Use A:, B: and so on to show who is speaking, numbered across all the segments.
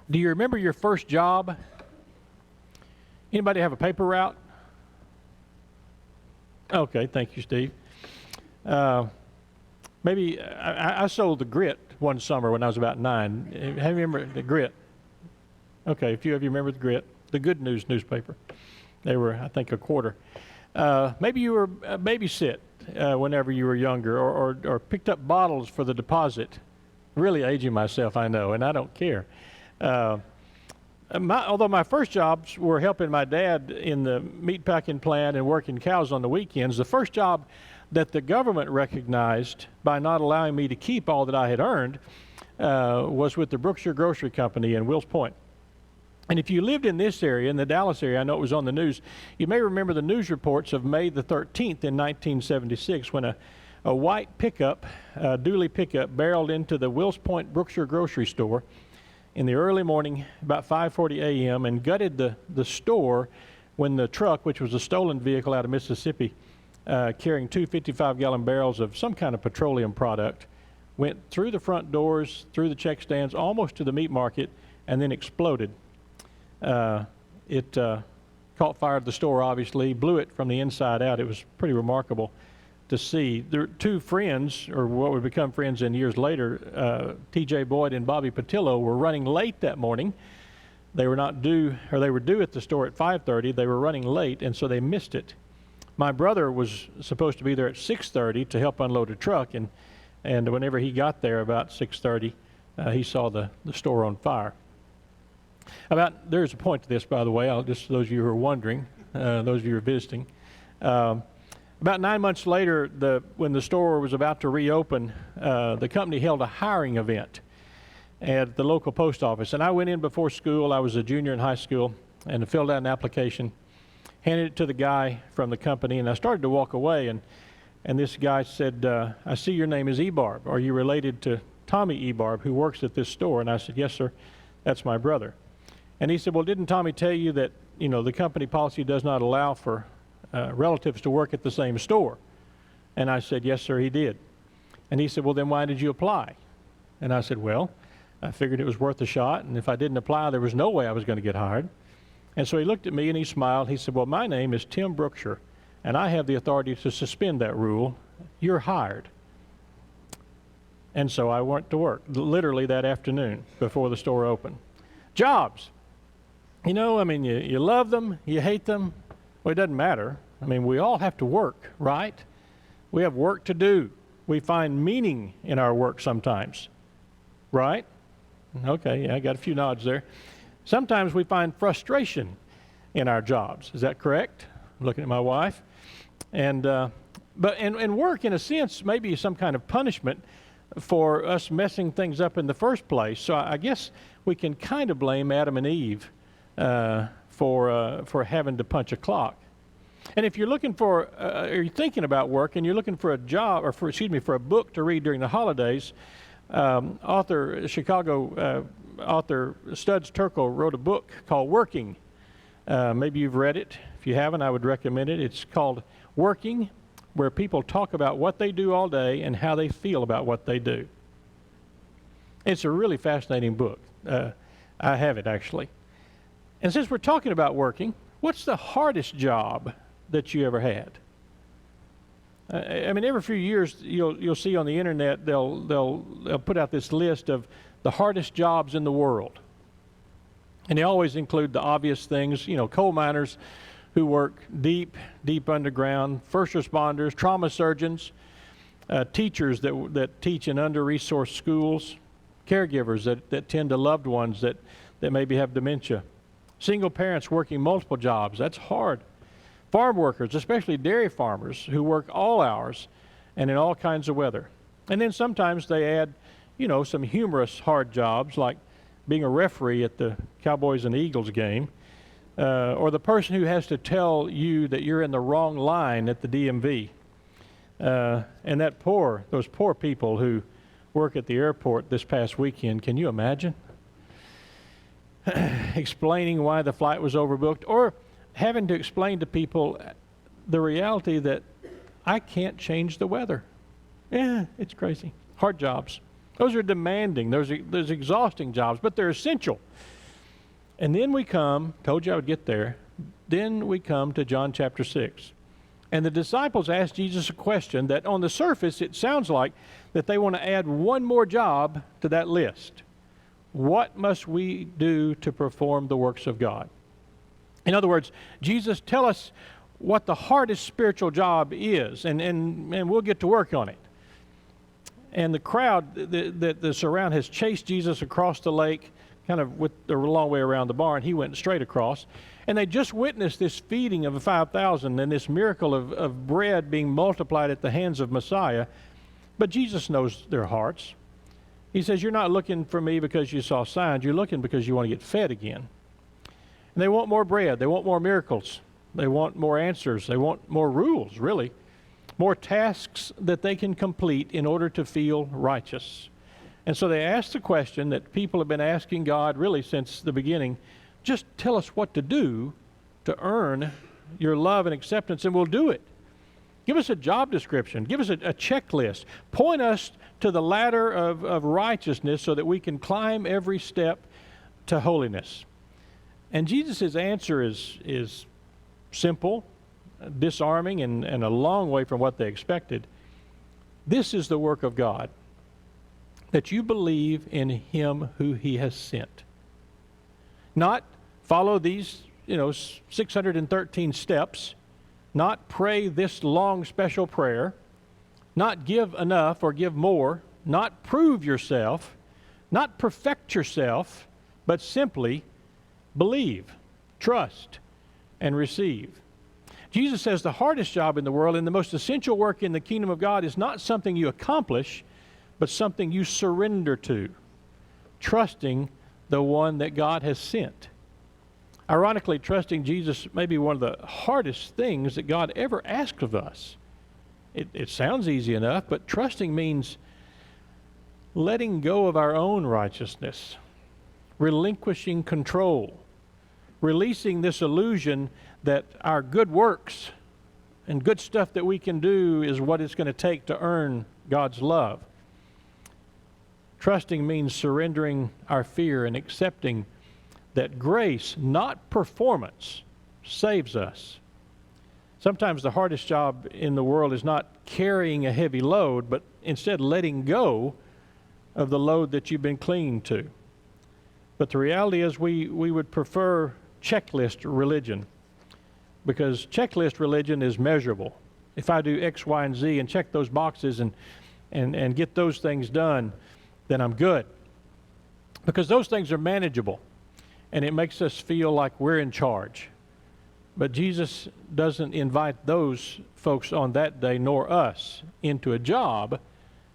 A: Do you remember your first job? Anybody have a paper route? Okay, thank you, Steve. Maybe I sold the Grit one summer when I was about 9. Have you remember the Grit? Okay, a few of you remember the Grit, the Good News newspaper. They were, I think, a quarter. Maybe you were babysit whenever you were younger, or picked up bottles for the deposit. Really aging myself, I know, and I don't care. Although my first jobs were helping my dad in the meat packing plant and working cows on the weekends, the first job that the government recognized by not allowing me to keep all that I had earned was with the Brookshire Grocery Company in Wills Point. And if you lived in this area, in the Dallas area, I know it was on the news, you may remember the news reports of May the 13th in 1976 when a white pickup, dually pickup, barreled into the Wills Point Brookshire Grocery Store in the early morning, about 5:40 a.m., and gutted the store when the truck, which was a stolen vehicle out of Mississippi, carrying 2 55-gallon barrels of some kind of petroleum product, went through the front doors, through the check stands, almost to the meat market, and then exploded. It caught fire at the store, obviously, blew it from the inside out. It was pretty remarkable to see. There, two friends, or what would become friends in years later, T.J. Boyd and Bobby Patillo, were running late that morning. They were not due, or they were due at the store at 5:30. They were running late, and so they missed it. My brother was supposed to be there at 6:30 to help unload a truck, and whenever he got there about 6:30, he saw the store on fire. There's a point to this, by the way, just those of you who are wondering, those of you who are visiting. About 9 months later, when the store was about to reopen, the company held a hiring event at the local post office. And I went in before school. I was a junior in high school, and filled out an application, handed it to the guy from the company, and I started to walk away. And this guy said, I see your name is Ebarb. Are you related to Tommy Ebarb, who works at this store? And I said, yes, sir, that's my brother. And he said, well, didn't Tommy tell you that, the company policy does not allow for relatives to work at the same store? And I said, yes, sir, he did. And he said, well, then why did you apply? And I said, well, I figured it was worth a shot, and if I didn't apply, there was no way I was going to get hired. And so he looked at me and he smiled. He said, well, my name is Tim Brookshire, and I have the authority to suspend that rule. You're hired. And so I went to work, literally that afternoon before the store opened. Jobs. You love them, you hate them. Well, it doesn't matter. We all have to work, right? We have work to do. We find meaning in our work sometimes, right? Okay, yeah, I got a few nods there. Sometimes we find frustration in our jobs. Is that correct? I'm looking at my wife. And work, in a sense, may be some kind of punishment for us messing things up in the first place. So I guess we can kind of blame Adam and Eve for having to punch a clock. And if you're looking for, or you're thinking about work, and you're looking for a job, or for a book to read during the holidays, Chicago author Studs Terkel wrote a book called Working. Maybe you've read it. If you haven't, I would recommend it. It's called Working, where people talk about what they do all day and how they feel about what they do. It's a really fascinating book. I have it, actually. And since we're talking about working, what's the hardest job that you ever had? Every few years you'll see on the internet they'll put out this list of the hardest jobs in the world, and they always include the obvious things. Coal miners who work deep underground, first responders, trauma surgeons, teachers that teach in under-resourced schools, caregivers that tend to loved ones that maybe have dementia, single parents working multiple jobs. That's hard. Farm workers, especially dairy farmers, who work all hours and in all kinds of weather. And then sometimes they add, some humorous hard jobs like being a referee at the Cowboys and Eagles game, or the person who has to tell you that you're in the wrong line at the DMV. And those poor people who work at the airport this past weekend, can you imagine? Explaining why the flight was overbooked, or having to explain to people the reality that I can't change the weather. Yeah, it's crazy. Hard jobs. Those are demanding. Those exhausting jobs, but they're essential And then we come, told you I would get there, then we come to John chapter 6. And the disciples asked Jesus a question that on the surface it sounds like that they want to add one more job to that list. What must we do to perform the works of God? In other words, Jesus, tell us what the hardest spiritual job is, and we'll get to work on it. And the crowd that surround has chased Jesus across the lake, kind of with the long way around the barn. He went straight across. And they just witnessed this feeding of the 5,000 and this miracle of bread being multiplied at the hands of Messiah. But Jesus knows their hearts. He says, you're not looking for me because you saw signs. You're looking because you want to get fed again. And they want more bread. They want more miracles. They want more answers. They want more rules, really. More tasks that they can complete in order to feel righteous. And so they ask the question that people have been asking God really since the beginning. Just tell us what to do to earn your love and acceptance, and we'll do it. Give us a job description. Give us a checklist. Point us to the ladder of righteousness so that we can climb every step to holiness. And Jesus' answer is simple, disarming, and a long way from what they expected. This is the work of God, that you believe in him who he has sent. Not follow these, 613 steps, not pray this long special prayer, not give enough or give more, not prove yourself, not perfect yourself, but simply believe, trust, and receive. Jesus says the hardest job in the world and the most essential work in the kingdom of God is not something you accomplish, but something you surrender to, trusting the one that God has sent. Ironically, trusting Jesus may be one of the hardest things that God ever asks of us. It sounds easy enough, but trusting means letting go of our own righteousness, relinquishing control, releasing this illusion that our good works and good stuff that we can do is what it's going to take to earn God's love. Trusting means surrendering our fear and accepting that grace, not performance, saves us. Sometimes the hardest job in the world is not carrying a heavy load, but instead letting go of the load that you've been clinging to. But the reality is we would prefer checklist religion, because checklist religion is measurable. If I do X, Y, and Z and check those boxes and get those things done, then I'm good. Because those things are manageable, and it makes us feel like we're in charge. But Jesus doesn't invite those folks on that day, nor us, into a job.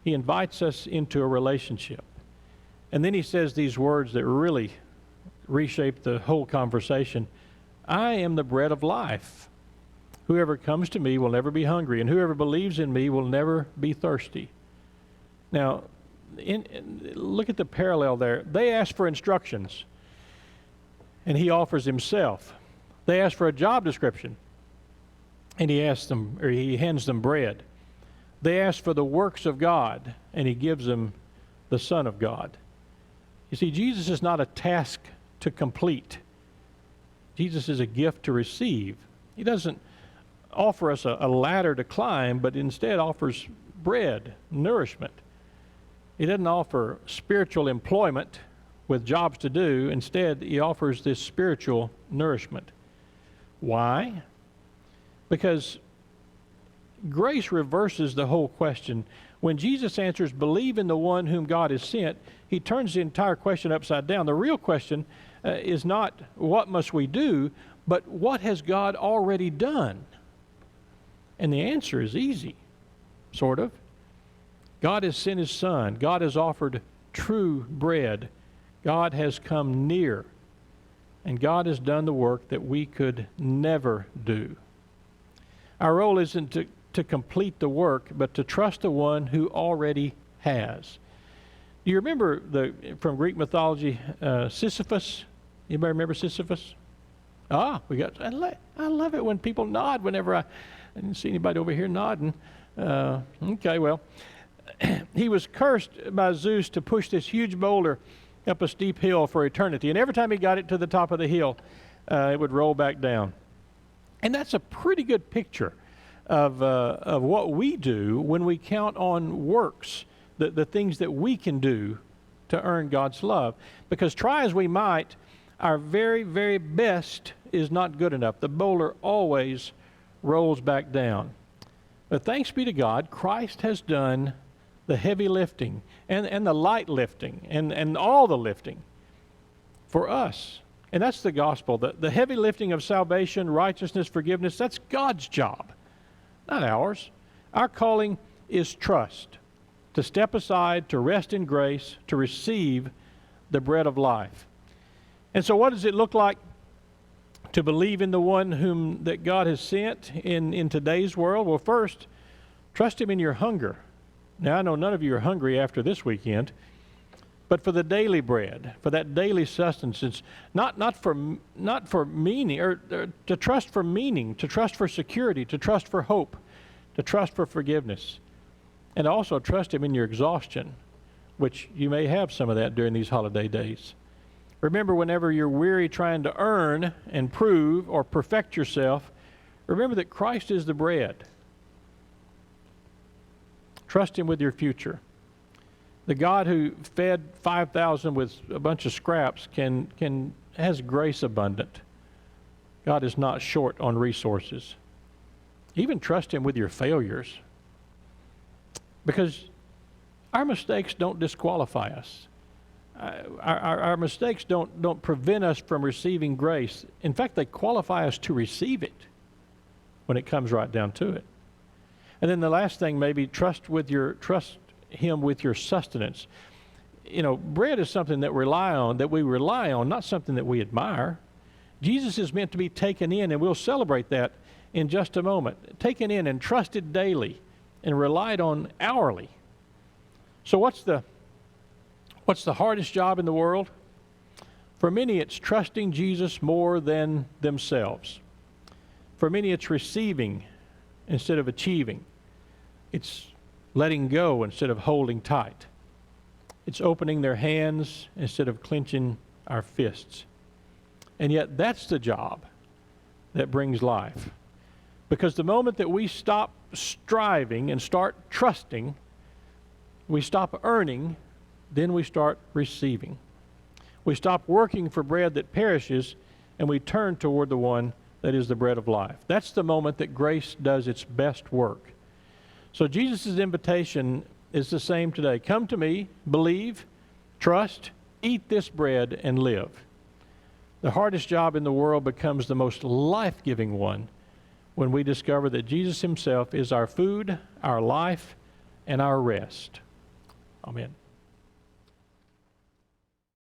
A: He invites us into a relationship. And then he says these words that really reshape the whole conversation. I am the bread of life. Whoever comes to me will never be hungry, and whoever believes in me will never be thirsty. Now, look at the parallel there. They ask for instructions, and he offers himself. They ask for a job description, and he hands them bread. They ask for the works of God, and he gives them the Son of God. You see, Jesus is not a task to complete. Jesus is a gift to receive. He doesn't offer us a ladder to climb, but instead offers bread, nourishment. He doesn't offer spiritual employment with jobs to do. Instead, he offers this spiritual nourishment. Why? Because grace reverses the whole question. When Jesus answers, believe in the one whom God has sent, he turns the entire question upside down. The real question is not what must we do, but what has God already done? And the answer is easy, sort of. God has sent his Son. God has offered true bread. God has come near. And God has done the work that we could never do. Our role isn't to complete the work, but to trust the one who already has. Do you remember from Greek mythology, Sisyphus? Anybody remember Sisyphus? I love it when people nod whenever I didn't see anybody over here nodding. Okay, well, he was cursed by Zeus to push this huge boulder up a steep hill for eternity. And every time he got it to the top of the hill, it would roll back down. And that's a pretty good picture of what we do when we count on works, the things that we can do to earn God's love. Because try as we might, our very, very best is not good enough. The boulder always rolls back down. But thanks be to God, Christ has done the heavy lifting and the light lifting and all the lifting for us. And that's the gospel. The heavy lifting of salvation, righteousness, forgiveness, that's God's job, not ours. Our calling is trust, to step aside, to rest in grace, to receive the bread of life. And so what does it look like to believe in the one whom that God has sent in today's world? Well, first, trust him in your hunger. Now, I know none of you are hungry after this weekend, but for the daily bread, for that daily sustenance, it's not for meaning, or to trust for meaning, to trust for security, to trust for hope, to trust for forgiveness, and also trust him in your exhaustion, which you may have some of that during these holiday days. Remember, whenever you're weary trying to earn and prove or perfect yourself, remember that Christ is the bread. Trust him with your future. The God who fed 5,000 with a bunch of scraps has grace abundant. God is not short on resources. Even trust him with your failures, because our mistakes don't disqualify us. Our mistakes don't prevent us from receiving grace. In fact, they qualify us to receive it when it comes right down to it. And then the last thing, maybe trust him with your sustenance. You know, bread is something that we rely on, not something that we admire. Jesus is meant to be taken in, and we'll celebrate that in just a moment. Taken in and trusted daily and relied on hourly. So what's the hardest job in the world? For many, it's trusting Jesus more than themselves. For many, it's receiving instead of achieving. It's letting go instead of holding tight. It's opening their hands instead of clenching our fists. And yet that's the job that brings life. Because the moment that we stop striving and start trusting, we stop earning, then we start receiving. We stop working for bread that perishes, and we turn toward the one that is the bread of life. That's the moment that grace does its best work. So Jesus' invitation is the same today. Come to me, believe, trust, eat this bread, and live. The hardest job in the world becomes the most life-giving one when we discover that Jesus himself is our food, our life, and our rest. Amen.